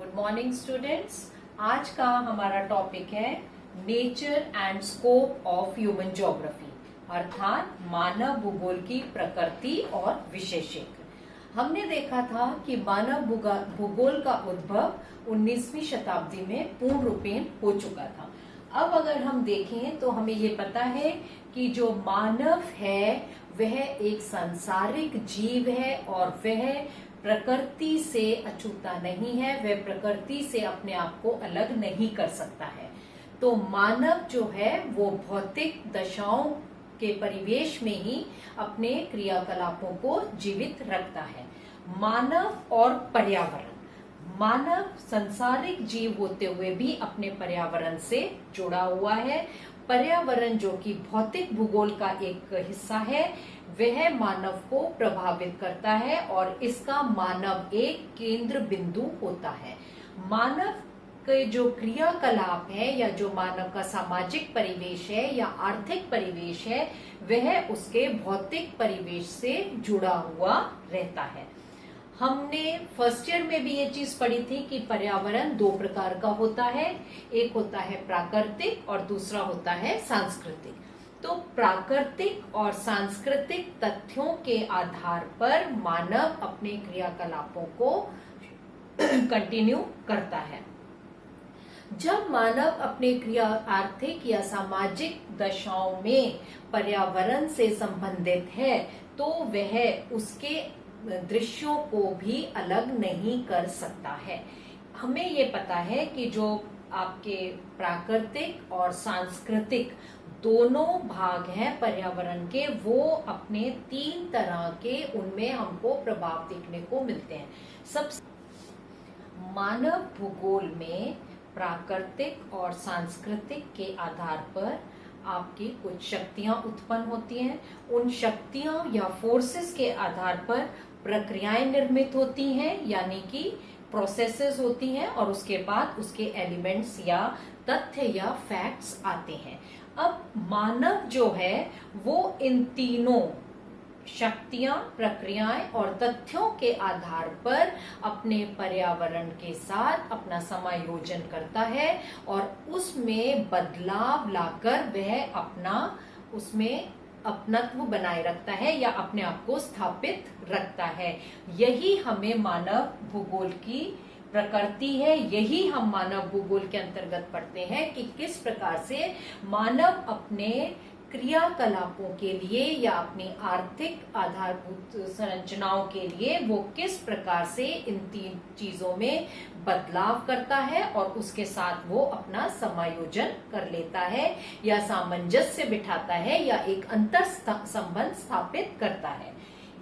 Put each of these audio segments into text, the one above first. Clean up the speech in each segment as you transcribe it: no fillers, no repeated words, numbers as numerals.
Good morning students. आज का हमारा टॉपिक है nature and scope of human geography, अर्थात मानव भूगोल की प्रकृति और विशेषज्ञ। हमने देखा था कि मानव भूगोल का उद्भव 19वीं शताब्दी में पूर्ण रूपेण हो चुका था। अब अगर हम देखें तो हमें ये पता है कि जो मानव है वह एक सांसारिक जीव है और वह प्रकृति से अछूता नहीं है, वह प्रकृति से अपने आप को अलग नहीं कर सकता है। तो मानव जो है वो भौतिक दशाओं के परिवेश में ही अपने क्रियाकलापों को जीवित रखता है। मानव और पर्यावरण, मानव सांसारिक जीव होते हुए भी अपने पर्यावरण से जुड़ा हुआ है। पर्यावरण जो कि भौतिक भूगोल का एक हिस्सा है वह मानव को प्रभावित करता है और इसका मानव एक केंद्र बिंदु होता है। मानव के जो क्रियाकलाप है या जो मानव का सामाजिक परिवेश है या आर्थिक परिवेश है वह उसके भौतिक परिवेश से जुड़ा हुआ रहता है। हमने फर्स्ट ईयर में भी ये चीज पढ़ी थी कि पर्यावरण दो प्रकार का होता है, एक होता है प्राकृतिक और दूसरा होता है सांस्कृतिक। तो प्राकृतिक और सांस्कृतिक तथ्यों के आधार पर मानव अपने क्रियाकलापों को कंटिन्यू करता है। जब मानव अपने आर्थिक या सामाजिक दशाओं में पर्यावरण से संबंधित है तो वह उसके दृश्यों को भी अलग नहीं कर सकता है। हमें ये पता है कि जो आपके प्राकृतिक और सांस्कृतिक दोनों भाग हैं पर्यावरण के, वो अपने तीन तरह के उनमें हमको प्रभाव देखने को मिलते हैं। मानव भूगोल में प्राकृतिक और सांस्कृतिक के आधार पर आपकी कुछ शक्तियां उत्पन्न होती हैं। उन शक्तियां या फोर्सेस के आधार पर प्रक्रियाएं निर्मित होती हैं, यानी कि प्रोसेसेस होती हैं और उसके बाद उसके एलिमेंट्स या तथ्य या फैक्ट्स आते हैं। अब मानव जो है वो इन तीनों शक्तियां, प्रक्रियाएं और तथ्यों के आधार पर अपने पर्यावरण के साथ अपना समायोजन करता है और उसमें बदलाव लाकर वह अपना उसमें अपनत्व बनाए रखता है या अपने आप को स्थापित रखता है। यही हमें मानव भूगोल की प्रकृति है, यही हम मानव भूगोल के अंतर्गत पढ़ते हैं कि किस प्रकार से मानव अपने क्रियाकलापों के लिए या अपनी आर्थिक आधारभूत संरचनाओं के लिए वो किस प्रकार से इन तीन चीजों में बदलाव करता है और उसके साथ वो अपना समायोजन कर लेता है या सामंजस्य बिठाता है या एक अंतर संबंध स्थापित करता है।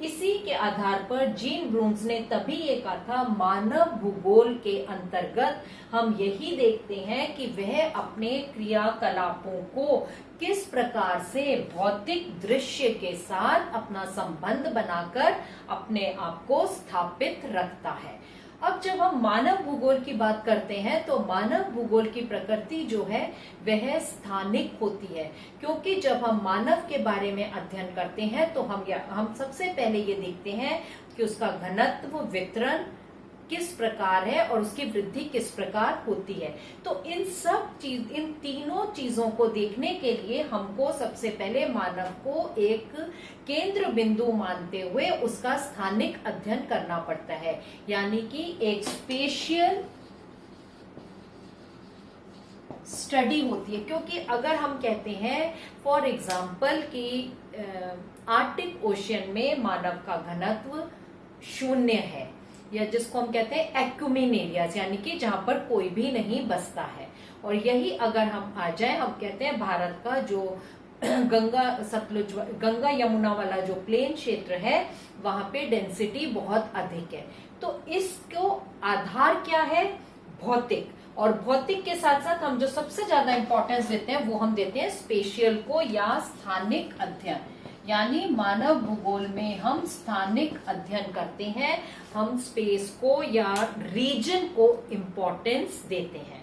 इसी के आधार पर जीन ब्रून्स ने तभी ये कहा था मानव भूगोल के अंतर्गत हम यही देखते हैं कि वह अपने क्रियाकलापों को किस प्रकार से भौतिक दृश्य के साथ अपना संबंध बनाकर अपने आप को स्थापित रखता है। अब जब हम मानव भूगोल की बात करते हैं तो मानव भूगोल की प्रकृति जो है वह स्थानिक होती है, क्योंकि जब हम मानव के बारे में अध्ययन करते हैं तो हम सबसे पहले ये देखते हैं कि उसका घनत्व, वितरण किस प्रकार है और उसकी वृद्धि किस प्रकार होती है। तो इन तीनों चीजों को देखने के लिए हमको सबसे पहले मानव को एक केंद्र बिंदु मानते हुए उसका स्थानिक अध्ययन करना पड़ता है, यानी कि एक स्पेशियल स्टडी होती है। क्योंकि अगर हम कहते हैं फॉर एग्जाम्पल कि आर्कटिक ओशियन में मानव का घनत्व 0 है या जिसको हम कहते हैं एक्यूमेन एरियाज, यानी कि जहां पर कोई भी नहीं बसता है, और यही अगर हम आ जाए, हम कहते हैं भारत का जो गंगा यमुना वाला जो प्लेन क्षेत्र है वहां पे डेंसिटी बहुत अधिक है। तो इसको आधार क्या है? भौतिक। और भौतिक के साथ साथ हम जो सबसे ज्यादा इंपॉर्टेंस देते हैं वो हम देते हैं स्पेशियल को या स्थानिक अध्ययन, यानी मानव भूगोल में हम स्थानिक अध्ययन करते हैं, हम स्पेस को या रीजन को इंपॉर्टेंस देते हैं।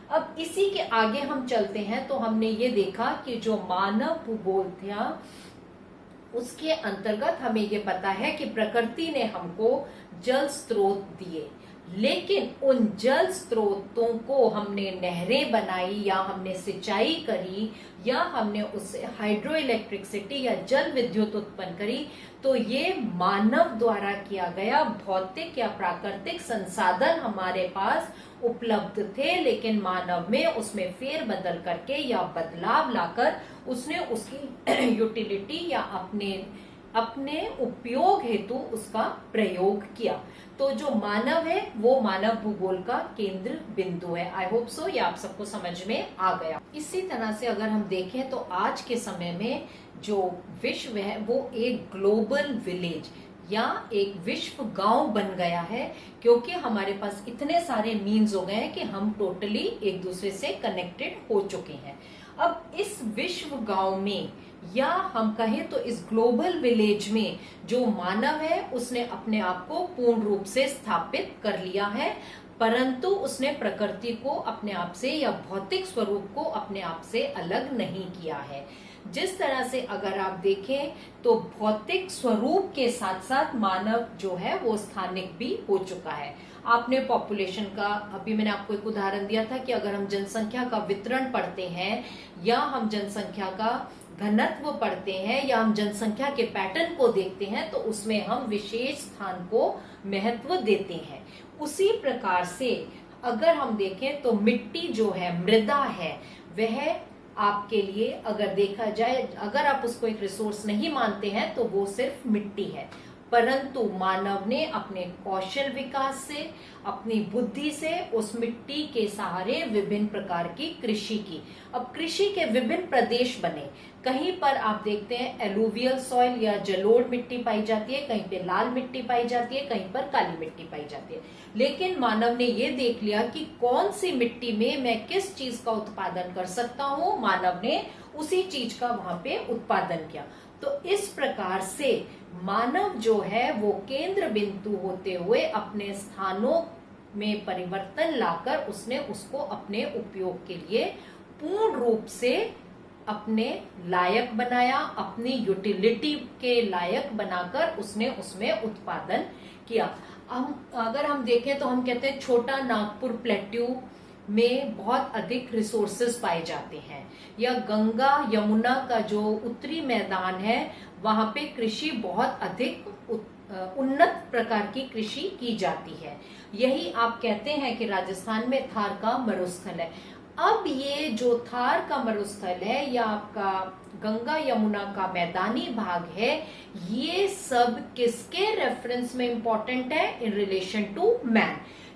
अब इसी के आगे हम चलते हैं तो हमने ये देखा कि जो मानव भूगोल था उसके अंतर्गत हमें ये पता है कि प्रकृति ने हमको जल स्रोत दिए, लेकिन उन जल स्रोतों को हमने नहरें बनाई या हमने सिंचाई करी या हमने उससे हाइड्रो इलेक्ट्रिसिटी या जल विद्युत उत्पन्न करी, तो ये मानव द्वारा किया गया भौतिक या प्राकृतिक संसाधन हमारे पास उपलब्ध थे, लेकिन मानव में उसमें फेरबदल करके या बदलाव लाकर उसने उसकी यूटिलिटी या अपने उपयोग हेतु उसका प्रयोग किया। तो जो मानव है वो मानव भूगोल का केंद्र बिंदु है। आई होप सो ये आप सबको समझ में आ गया। इसी तरह से अगर हम देखें तो आज के समय में जो विश्व है वो एक ग्लोबल विलेज या एक विश्व गांव बन गया है, क्योंकि हमारे पास इतने सारे मीन्स हो गए हैं कि हम टोटली एक दूसरे से कनेक्टेड हो चुके हैं। अब इस विश्व गांव में या हम कहें तो इस ग्लोबल विलेज में जो मानव है उसने अपने आप को पूर्ण रूप से स्थापित कर लिया है, परंतु उसने प्रकृति को अपने आप से या भौतिक स्वरूप को अपने आप से अलग नहीं किया है। जिस तरह से अगर आप देखें तो भौतिक स्वरूप के साथ साथ मानव जो है वो स्थानिक भी हो चुका है। आपने पॉपुलेशन का, अभी मैंने आपको एक उदाहरण दिया था कि अगर हम जनसंख्या का वितरण पढ़ते हैं या हम जनसंख्या का घनत्व पढ़ते हैं या हम जनसंख्या के पैटर्न को देखते हैं तो उसमें हम विशेष स्थान को महत्व देते हैं। उसी प्रकार से अगर हम देखें तो मिट्टी जो है, मृदा है, वह आपके लिए अगर देखा जाए, अगर आप उसको एक रिसोर्स नहीं मानते हैं तो वो सिर्फ मिट्टी है, परंतु मानव ने अपने कौशल विकास से, अपनी बुद्धि से उस मिट्टी के सहारे विभिन्न प्रकार की कृषि की। अब कृषि के विभिन्न प्रदेश बने, कहीं पर आप देखते हैं एलुवियल सॉइल या जलोढ़ मिट्टी पाई जाती है, कहीं पे लाल मिट्टी पाई जाती है, कहीं पर काली मिट्टी पाई जाती है। लेकिन मानव ने ये देख लिया कि कौन सी मिट्टी में मैं किस चीज का उत्पादन कर सकता हूं, मानव ने उसी चीज का वहां पे उत्पादन किया। तो इस प्रकार से मानव जो है वो केंद्र बिंदु होते हुए अपने स्थानों में परिवर्तन लाकर उसने उसको अपने उपयोग के लिए पूर्ण रूप से अपने लायक बनाया, अपनी यूटिलिटी के लायक बनाकर उसने उसमें उत्पादन किया। अगर हम देखें तो हम कहते हैं छोटा नागपुर प्लेट्यू में बहुत अधिक रिसोर्सेज पाए जाते हैं, या गंगा यमुना का जो उत्तरी मैदान है वहां पे कृषि बहुत अधिक उन्नत प्रकार की कृषि की जाती है। यही आप कहते हैं कि राजस्थान में थार का मरुस्थल है। अब ये जो थार का मरुस्थल है या आपका गंगा यमुना का मैदानी भाग है, ये सब किसके रेफरेंस में इंपॉर्टेंट है? इन रिलेशन टू मैन,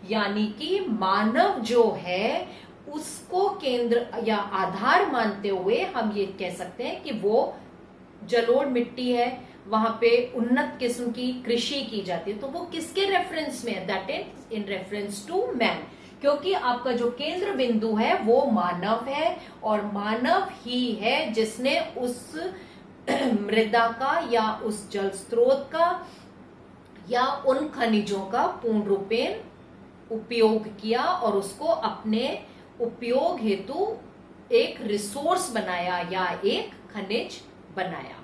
यानी कि मानव जो है उसको केंद्र या आधार मानते हुए हम ये कह सकते हैं कि वो जलोढ़ मिट्टी है, वहां पे उन्नत किस्म की कृषि की जाती है। तो वो किसके रेफरेंस में है? That is in reference to man, क्योंकि आपका जो केंद्र बिंदु है वो मानव है और मानव ही है जिसने उस मृदा का या उस जल स्रोत का या उन खनिजों का पूर्ण रूपेण उपयोग किया और उसको अपने उपयोग हेतु एक रिसोर्स बनाया या एक खनिज बनाया।